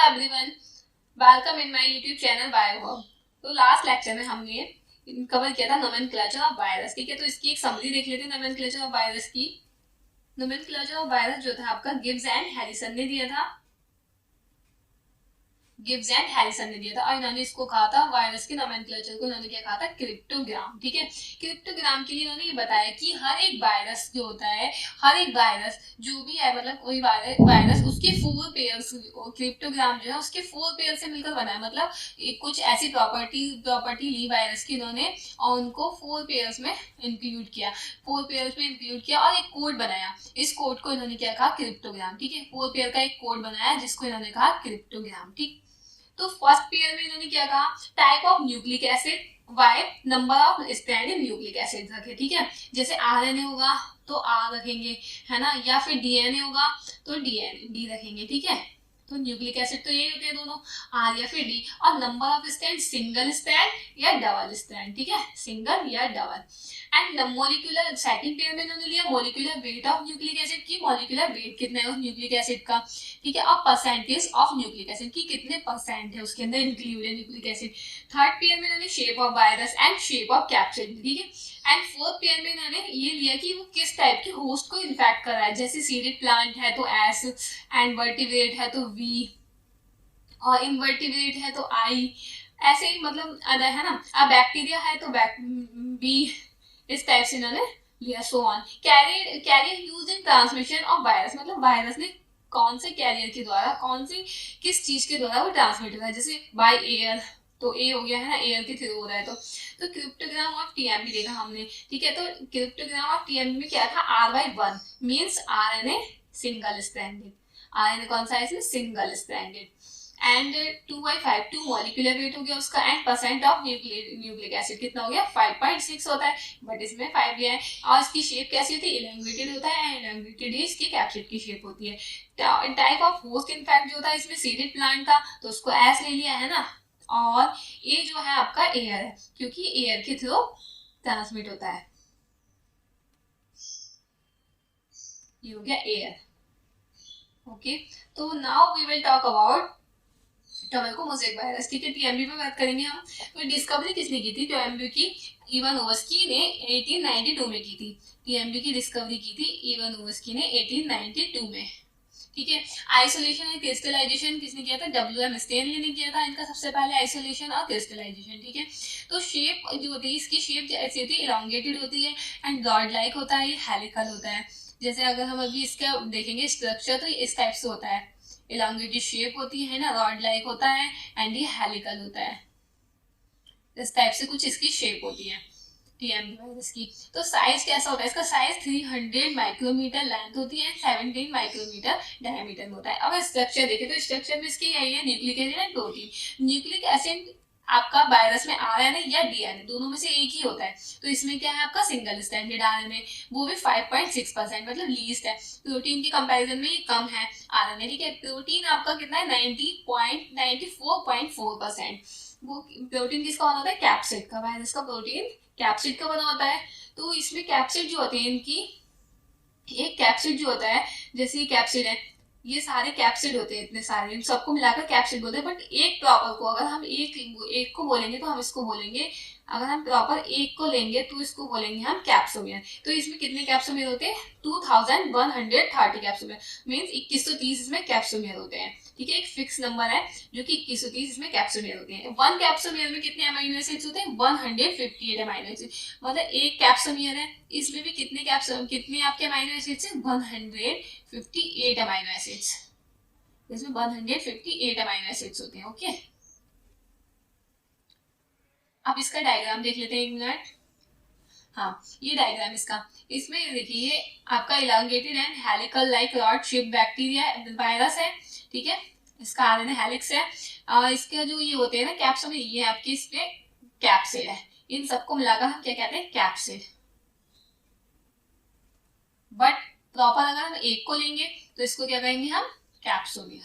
Everyone, welcome in my YouTube channel Biohub. तो last lecture में हमने कवर किया था नोमेनक्लेचर ऑफ वायरस। ठीक है, तो इसकी एक समरी देख लेते हैं नोमेनक्लेचर ऑफ वायरस की। नोमेनक्लेचर ऑफ वायरस जो था आपका गिब्स एंड हैरिसन ने दिया था, गिब्स एंड हैरिसन ने दिया था, और इन्होंने इसको कहा था वायरस के नोमेनक्लेचर को इन्होंने क्या कहा था, क्रिप्टोग्राम। ठीक है, क्रिप्टोग्राम के लिए इन्होंने ये बताया कि हर एक वायरस जो होता है, हर एक वायरस जो भी है, मतलब कोई वायरस उसके 4 पेयर्स, क्रिप्टोग्राम जो है उसके 4 पेयर से मिलकर बना है। मतलब कुछ ऐसी प्रॉपर्टी ली वायरस की इन्होंने और उनको 4 पेयर्स में इंक्लूड किया, 4 पेयर्स में इंक्लूड किया और एक कोड बनाया। इस कोड को इन्होंने क्या कहा, क्रिप्टोग्राम। ठीक है, 4 पेयर का एक कोड बनाया जिसको इन्होंने कहा क्रिप्टोग्राम। ठीक, तो फर्स्ट पेयर में इन्होंने क्या कहा, type of nucleic acid, why number of strand in nucleic acid रखे। ठीक है, जैसे आरएनए होगा तो आर रखेंगे, है ना, या फिर डीएनए होगा तो डी रखेंगे। ठीक है, तो न्यूक्लिक एसिड तो यही होते हैं दोनों, आर या फिर डी। और number of strand, single strand या डबल स्ट्रैंड। ठीक है, सिंगल या double. And molecular, second pair में इन्होंने लिया molecular weight of nucleic acid की, मॉलिक्यूलर वेट कितना है उस न्यूक्लिक एसिड का। ठीक है, और परसेंटेज ऑफ न्यूक्लिक एसिड की, कितने परसेंट है उसके अंदर इंक्लूड है न्यूक्लिक एसिड। थर्ड पेयर में इन्होंने shape of virus and shape of capsid. ठीक है, एंड फोर्थ पेयर में इन्होंने ये लिया कि वो किस टाइप के होस्ट को इन्फेक्ट कर रहा है। जैसे सीडेड प्लांट है तो एस, एंड वर्टिब्रेट है तो वी, और इनवर्टिब्रेट है तो आई, ऐसे ही मतलब है ना। अब बैक्टीरिया है तो बी, इस टाइप से इन्होंने लिया। So on. Carrier use in transmission of virus, मतलब वायरस ने कौन से कैरियर के द्वारा, कौन सी किस चीज के द्वारा वो ट्रांसमिट हो रहा है। जैसे बाय एयर, तो ए हो गया है ना, एयर के थ्रू हो रहा है। तो क्रिप्टोग्राम ऑफ टीएमपी देखा हमने। ठीक है, तो क्रिप्टोग्राम ऑफ टीएमपी में क्या था, R/1 means RNA single stranded. RNA कौन सा है इसमें, single stranded. And 2/5 2 molecular weight हो गया उसका, and percent of nucleic acid कितना हो गया, 5.6 होता है, बट इसमें 5 लिया है। और इसकी शेप कैसी होती है, इलेंगुएटेड होता है, एंड इलेंगुएटेड ही इसकी कैप्सिड की शेप होती है। टाइप ऑफ होस्ट इनफैक्ट जो था इसमें सीडेड प्लांट था तो उसको एस ले लिया है ना। और ये जो है आपका एयर है, क्योंकि एयर के थ्रू ट्रांसमिट होता है। ये हो गया एयर। ओके, तो now we will talk about tobacco mosaic virus. ठीक है, टीएमबी पे बात करेंगे हम। तो डिस्कवरी किसने की थी टीएमबी की, इवानोव्स्की ने 1892 में की थी। टीएमबी की डिस्कवरी की थी इवानोव्स्की ने 1892 में। ठीक है, आइसोलेशन एंड क्रिस्टलाइजेशन किसने किया था, डब्ल्यू.एम. स्टेनली ने किया था इनका सबसे पहले, आइसोलेशन और क्रिस्टलाइजेशन। ठीक है, तो शेप जो होती है इसकी, शेप ऐसी होती है, इलांगेटेड होती है एंड रॉड लाइक होता है, हेलिकल होता है। जैसे अगर हम अभी इसका देखेंगे स्ट्रक्चर तो इस टाइप से होता है, इलांगेटेड शेप होती है ना, रॉड लाइक होता है एंड ये हेलिकल होता है। इस टाइप से कुछ इसकी शेप होती है टीएमबी वायरस की। तो साइज कैसा होता है इसका, साइज 300 माइक्रोमीटर लेंथ होती है, 17 माइक्रोमीटर डायमीटर में होता है। अब स्ट्रक्चर देखें तो स्ट्रक्चर में इसकी यही है, nucleic acid and protein. Nucleic acid आपका वायरस में आरएनए या डीएनए दोनों में से एक ही होता है, तो इसमें क्या है आपका सिंगल स्ट्रैंडेड आरएनए, वो भी 5.6%, मतलब लीस्ट है। प्रोटीन के कंपैरिजन में ये कम है आरएनए। ठीक है, प्रोटीन आपका कितना है, 94.4%। वो प्रोटीन किसका बना होता है, कैप्सिड का। वायरस का प्रोटीन कैप्सिड का बना होता है। तो इसमें कैप्सिड जो होते हैं इनकी, एक कैप्सिड जो होता है, जैसे ये कैप्सिड है, ये सारे कैप्सिड होते हैं, इतने सारे सबको मिलाकर कैप्सिड बोलते हैं। बट एक प्रॉपर को अगर हम एक को बोलेंगे तो हम इसको बोलेंगे, अगर हम प्रॉपर एक को लेंगे तो इसको बोलेंगे हम कैप्सोमियर। तो इसमें कितने कैप्सोमियर होते हैं, 2130 कैप्सोमियर, मीन्स 2130 इसमें कैप्सोमियर होते हैं। ठीक है, एक फिक्स नंबर है जो कि 2130 इसमें कैप्सोमियर होते हैं। 1 कैप्सोमियर में कितने अमीनो एसिड्स होते हैं, 158 अमीनो एसिड, मतलब एक कैप्सोमियर है इसमें भी कितने आपके अमीनो एसिड्स हैं, 158 अमीनो एसिड्स, इसमें 158 अमीनो एसिड्स होते हैं। ओके, अब इसका डायग्राम देख लेते हैं, एक मिनट। हाँ, ये डायग्राम इसका, इसमें देखिए ये आपका elongated and helical like rod shape bacteria virus है। ठीक है, इसका आरएनए हेलिक्स है, और इसके जो ये होते हैं ना कैप्सोमियर, ये आपके इसमें कैप्सिड है। इन सबको मिलाकर हम क्या कहते हैं, कैप्सिड। बट प्रॉपर अगर हम एक को लेंगे तो इसको क्या कहेंगे हम, कैप्सोमियर।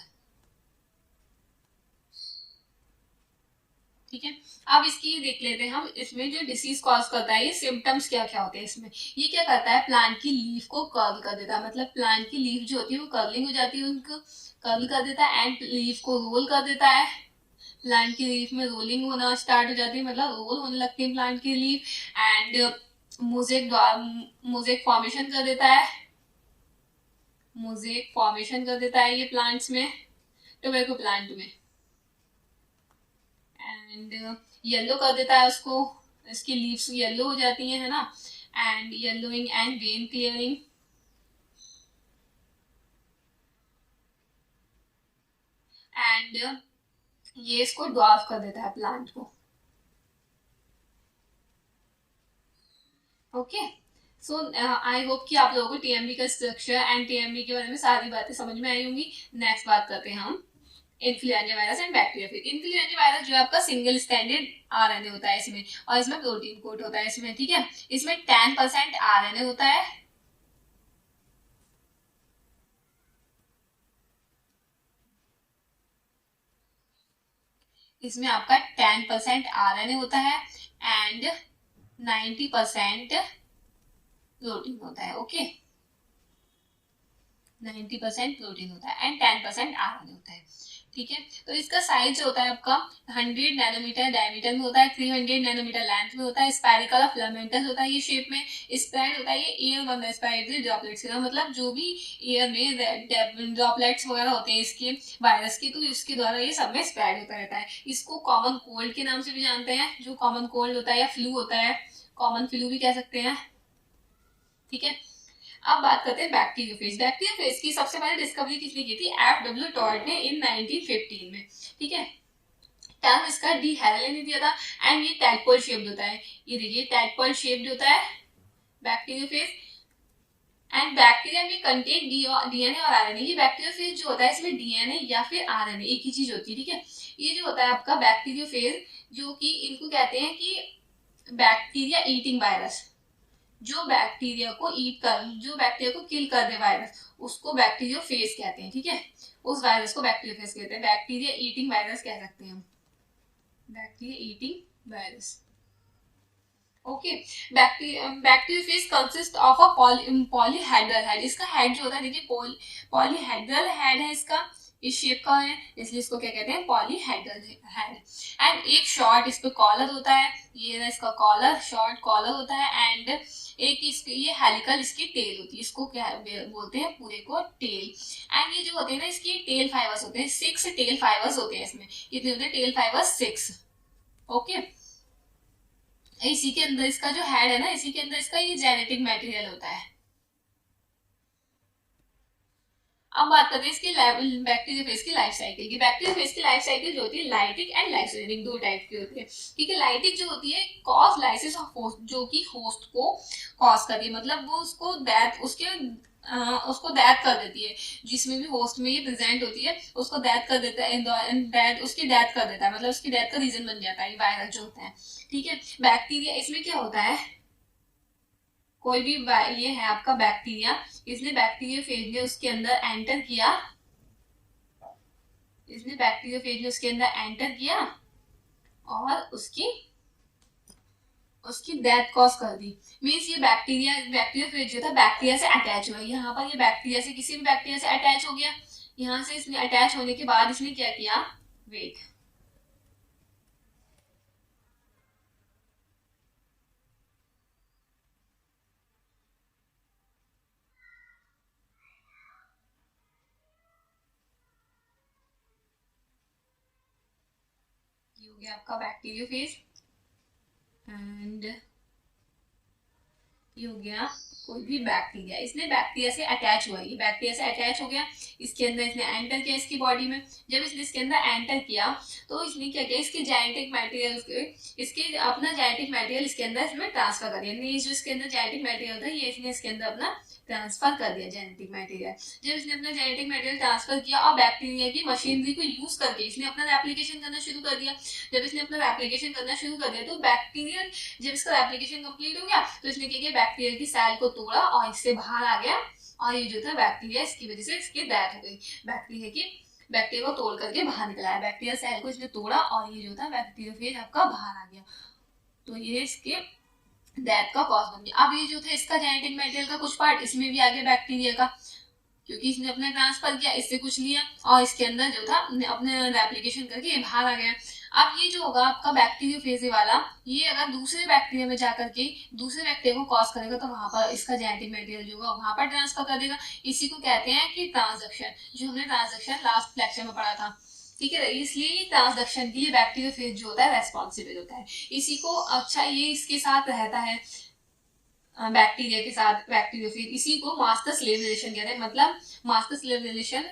ठीक है। अब इसकी देख लेते हैं हम, इसमें जो डिसीज कॉज करता है, ये सिम्टम्स क्या क्या होते हैं इसमें। ये क्या करता है, प्लांट की लीफ को कर्ल कर देता है, मतलब प्लांट की लीफ जो होती है वो कर्लिंग हो जाती है, उनको कर्ल कर देता है, एंड लीफ को रोल कर देता है। प्लांट की लीफ में रोलिंग होना स्टार्ट हो जाती है, मतलब रोल होने लगती है प्लांट की लीफ, एंड मोजेक फॉर्मेशन कर देता है, मोजेक फॉर्मेशन कर देता है ये प्लांट्स में, टोबैको प्लांट में, एंड येलो कर देता है उसको, इसकी लीव्स येलो हो जाती हैं, है ना, and yellowing and when clearing, and ये इसको ड्वार्फ कर देता है प्लांट को। ओके, सो आई होप कि आप लोगों को टीएमबी का स्ट्रक्चर एंड टीएमबी के बारे में सारी बातें समझ में आई होंगी। नेक्स्ट बात करते हैं हम इन्फ्लुएंजा वायरस एंड बैक्टीरिया। फिर इन्फ्लुएंजा वायरस जो है आपका सिंगल स्टैंडर्ड आरएनए होता है इसमें, और इसमें प्रोटीन कोट होता है इसमें, ठीक है। इसमें 10% आरएनए होता है, इसमें आपका 10% आरएनए होता है एंड 90% प्रोटीन होता है। ओके, 90% प्रोटीन होता है एंड 10% आरएनए होता है, ठीक है। तो इसका साइज जो होता है आपका 100 नैनोमीटर डायमीटर में होता है, 300 नैनोमीटर लेंथ में होता है, स्पेरिकल ऑफ फिलामेंटस होता है ये शेप में, स्प्रेड होता है ये एयर बनता है स्पाइरल ड्रॉपलेट्स का, मतलब जो भी एयर में ड्रॉपलेट्स वगैरह होते हैं इसके वायरस के, तो इसके द्वारा ये सब में स्प्रेड होता रहता है। इसको कॉमन कोल्ड के नाम से भी जानते हैं, जो कॉमन कोल्ड होता है या फ्लू होता है, कॉमन फ्लू भी कह सकते हैं, ठीक है। अब बात करते हैं बैक्टीरियोफेज। बैक्टीरियोफेज की सबसे पहले डिस्कवरी किसने की थी, एफ.डब्ल्यू. टॉड ने इन 1915 में, ठीक है। टर्म इसका डी हैरले ने दिया था, एंड ये टैडपोल शेप्ड होता है, ये देखिए टैडपोल शेप्ड होता है बैक्टीरियोफेज, एंड बैक्टीरिया में कंटेन डीएनए और आरएनए। ये बैक्टीरियोफेज जो होता है इसमें डीएनए या फिर आरएनए एक ही चीज होती है, ठीक है। ये जो होता है आपका बैक्टीरियोफेज, जो कि इनको कहते हैं कि बैक्टीरिया ईटिंग वायरस, जो बैक्टीरिया को जो बैक्टीरिया को किल कर दे वायरस, उसको बैक्टीरियोफेज कहते हैं, ठीक है। उस वायरस को बैक्टीरियोफेज कहते हैं, बैक्टीरिया ईटिंग वायरस कह सकते हैं हम, bacteria eating virus. Okay, bacteriophage consist of a polyhedral head. इसका हेड जो होता है देखिए पॉलीहेड्रल हेड है इसका, इस शेप का है, इसलिए इसको क्या कहते हैं, पॉलीहेड्रल हेड। एंड एक शॉर्ट इस पे कॉलर होता है, ये इसका कॉलर, शॉर्ट कॉलर होता है, एंड एक इसके ये हेलिकल इसकी टेल होती है, इसको क्या बोलते हैं, पूरे को टेल। एंड ये जो होते हैं ना इसकी टेल फाइबर्स होते हैं, 6 टेल फाइबर्स होते हैं इसमें, कितने होते हैं, टेल फाइबर्स 6। ओके, इसी के अंदर इसका जो हेड है ना, इसी के अंदर इसका ये जेनेटिक मटेरियल होता है। अब बात करते हैं इसकी बैक्टीरियोफेज की लाइफ साइकिल की। बैक्टीरियोफेज की लाइफ साइकिल जो होती है लाइटिक एंड लाइसोजेनिक, दो टाइप की होती है, ठीक है। लाइटिक जो होती है कॉज लाइसिस ऑफ होस्ट, जो कि होस्ट को कॉज करती है, मतलब वो उसको डेथ कर देती है, जिसमें भी होस्ट में ये प्रेजेंट होती है उसको डेथ कर देता है, उसकी डेथ कर देता है, मतलब उसकी डेथ का रीजन बन जाता है वायरस जो होता है, ठीक है। बैक्टीरिया, इसमें क्या होता है, कोई भी ये है आपका बैक्टीरिया, इसने बैक्टीरियोफेज में उसके अंदर एंटर किया, इसने बैक्टीरियोफेज में उसके अंदर एंटर किया और उसकी डेथ कॉज कर दी। मीन्स ये बैक्टीरियोफेज जो था बैक्टीरिया से अटैच हुआ, यहाँ पर ये बैक्टीरिया से किसी भी बैक्टीरिया से अटैच हो गया, यहाँ से इसने अटैच होने के बाद इसने क्या किया, वेट, हो गया आपका बैक्टीरियोफेज, एंड ये हो गया कोई भी बैक्टीरिया, इसने बैक्टीरिया से अटैच हुआ, ये बैक्टीरिया से अटैच हो गया, इसके अंदर इसने एंटर किया इसकी बॉडी में। जब इसने इसके अंदर एंटर किया तो इसने क्या किया, इसके जेनेटिक मटेरियल, इसके अपना जेनेटिक मटेरियल इसके अंदर इसमें ट्रांसफर कर दिया, यानी जो इसके अंदर जेनेटिक मटेरियल था ये इसने इसके अंदर अपना ट्रांसफर कर दिया जेनेटिक मटेरियल। जब इसने अपना जेनेटिक मटेरियल ट्रांसफर किया और बैक्टीरिया की मशीनरी को यूज करके इसने अपना रेप्लिकेशन करना शुरू कर दिया। जब इसने अपना रेप्लिकेशन करना शुरू कर दिया तो बैक्टीरिया, जब इसका रेप्लिकेशन कंप्लीट हो गया तो इसने क्या किया, बैक्टीरिया की सेल को तोड़ा और इससे बाहर आ गया, और ये जो था बैक्टीरिया, इसकी वजह से इसकी डेथ हो गई। बैक्टीरिया की बैक्टीरिया को तोड़ करके बाहर निकला है, बैक्टीरिया सेल को इसने तोड़ा और ये जो था बैक्टीरियोफेज आपका बाहर आ गया, तो ये इसके डेथ का कॉज बन गया। अब ये जो था इसका जेनेटिक मटेरियल का कुछ पार्ट इसमें भी आ गया बैक्टीरिया का, क्योंकि इसने अपना ट्रांसफर किया, इससे कुछ लिया और इसके अंदर जो था अपने रेप्लिकेशन करके ये बाहर आ गया। अब ये जो होगा आपका बैक्टीरियोफेज वाला, ये अगर दूसरे बैक्टीरिया में जाकर के दूसरे बैक्टीरिया को कॉज करेगा तो वहां पर इसका जेनेटिक मटेरियल जो होगा वहां पर ट्रांसफर कर देगा। इसी को कहते हैं कि ट्रांसडक्शन, जो हमने ट्रांसडक्शन लास्ट लेक्चर में पढ़ा था, ठीक है। इसलिए ट्रांसडक्शन के लिए बैक्टीरियोफेज जो होता है रेस्पॉन्सिबल होता है। इसी को अच्छा ये इसके साथ रहता है बैक्टीरिया के साथ बैक्टीरियोफेज, इसी को मास्टर स्लेव रिलेशन कहते हैं। मतलब मास्टर स्लेव रिलेशन,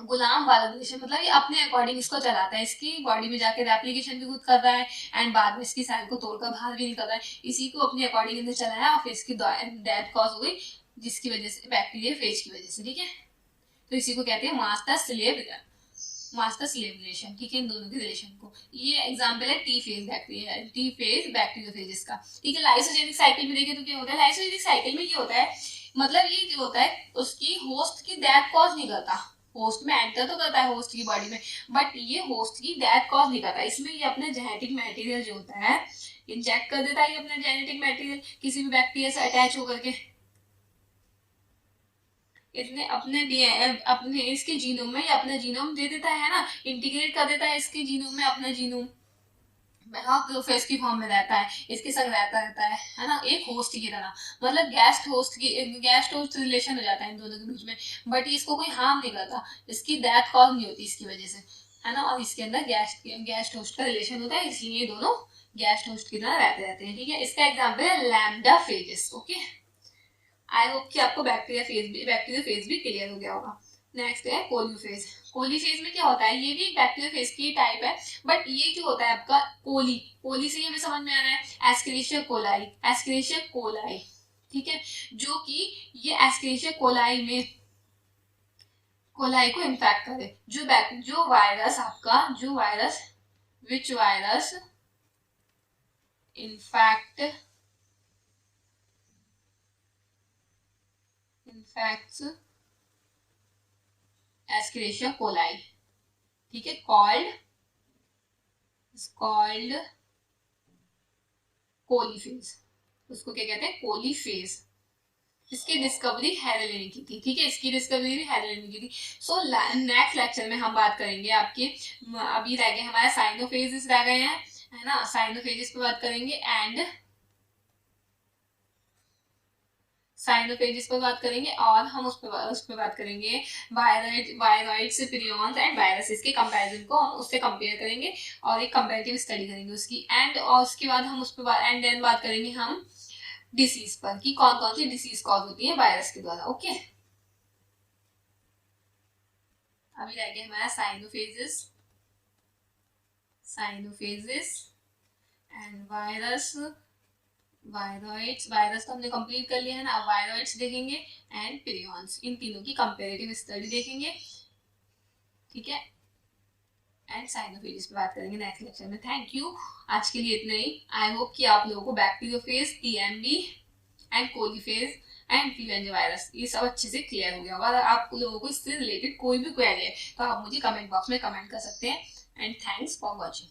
गुलाम वाला रिलेशन, मतलब ये अपने अकॉर्डिंग इसको चलाता है, इसकी बॉडी में जाके रेप्लिकेशन भी खुद कर रहा है एंड बाद में इसकी सेल को तोड़कर बाहर भी निकल रहा है। इसी को अपने अकॉर्डिंग इन्हें चलाया और फिर इसकी डेथ कॉज हो गई जिसकी वजह से बैक्टीरियोफेज की वजह से, ठीक है। तो इसी को कहते हैं मास्टर स्लेव रिलेशन, ठीक है, इन दोनों के रिलेशन को। ये एग्जांपल है टी फेज बैक्टीरियोफेज का, ठीक है। लाइसोजेनिक साइकिल में देखें तो क्या होता है, लाइसोजेनिक साइकिल में ये होता है, मतलब ये जो होता है उसकी होस्ट की डेथ कॉज नहीं करता, होस्ट में एंटर तो करता है होस्ट की बॉडी में, बट ये होस्ट की डेथ कॉज नहीं करता। इसमें ये अपने जेनेटिक मटेरियल जो होता है इंजेक्ट कर देता है, ये अपना जेनेटिक मटेरियल किसी भी बैक्टीरिया से अटैच होकर के इसने अपने इसके जीनोम में या अपना जीनोम दे देता है ना, इंटीग्रेट कर देता है इसके जीनोम में अपना जीनोम, फेस की फॉर्म में रहता है, इसके संग रहता है ना, एक होस्ट की तरह, मतलब गेस्ट होस्ट रिलेशन हो जाता है इन दोनों के बीच में, बट इसको कोई हार्म नहीं करता, इसकी डेथ कॉज नहीं होती इसकी वजह से, है ना। और इसके अंदर गेस्ट होस्ट का रिलेशन होता है, इसलिए ये दोनों गेस्ट होस्ट की तरह रहते हैं, ठीक है। इसका एग्जाम्पल है lambda phases, okay. I hope कि आपको बैक्टीरियोफेज भी क्लियर हो गया होगा। नेक्स्ट है कोलीफेज। कोलीफेज में क्या होता है, ये भी एक बैक्टीरियोफेज की टाइप है, बट ये जो होता है आपका कोली से हमें समझ में आ रहा है एस्केरिशिया कोलाई, ठीक है, जो कि ये एस्केरिशिया कोलाई को इन्फेक्ट करे। जो virus which virus infects Escherichia coli, ठीक है, कॉल्ड कोलीफेज, उसको क्या कहते हैं, कोलीफेज। इसकी डिस्कवरी हेरले ने की थी, ठीक है, इसकी डिस्कवरी भी हेरले ने की थी। सो नेक्स्ट लेक्चर में हम बात करेंगे आपके, अभी रह गए हमारे साइनोफेजेस रह गए हैं, है ना, साइनोफेजेस पे बात करेंगे एंड साइनोफेजेस पर बात करेंगे, और हम उस पर बात करेंगे वायरॉइड्स, पिरियॉन्स एंड वायरसेस के कंपैरिजन को हम उससे कंपेयर करेंगे और एक कंपैरेटिव स्टडी करेंगे उसकी, एंड और उसके बाद हम उस पर एंड देन बात करेंगे हम डिसीज पर कि कौन कौन सी डिसीज कॉज होती है वायरस के द्वारा, ओके। अभी रह गया हमारा साइनोफेजेस एंड वायरस तो हमने कंप्लीट कर लिया है ना। वायरॉइड्स देखेंगे एंड पिरियॉन्स, इन तीनों की कंपैरेटिव स्टडी देखेंगे, ठीक है, एंड साइनोफेजेस पे बात करेंगे नेक्स्ट लेक्चर में। थैंक यू, आज के लिए इतना ही। आई होप कि आप लोगों को bacteriophage, TMV and coliphage and influenza virus ये सब अच्छे से क्लियर हो गया होगा। अगर आप लोगों को इससे रिलेटेड कोई भी क्वेरी है तो आप मुझे कमेंट बॉक्स में कमेंट कर सकते हैं, एंड थैंक्स फॉर वॉचिंग।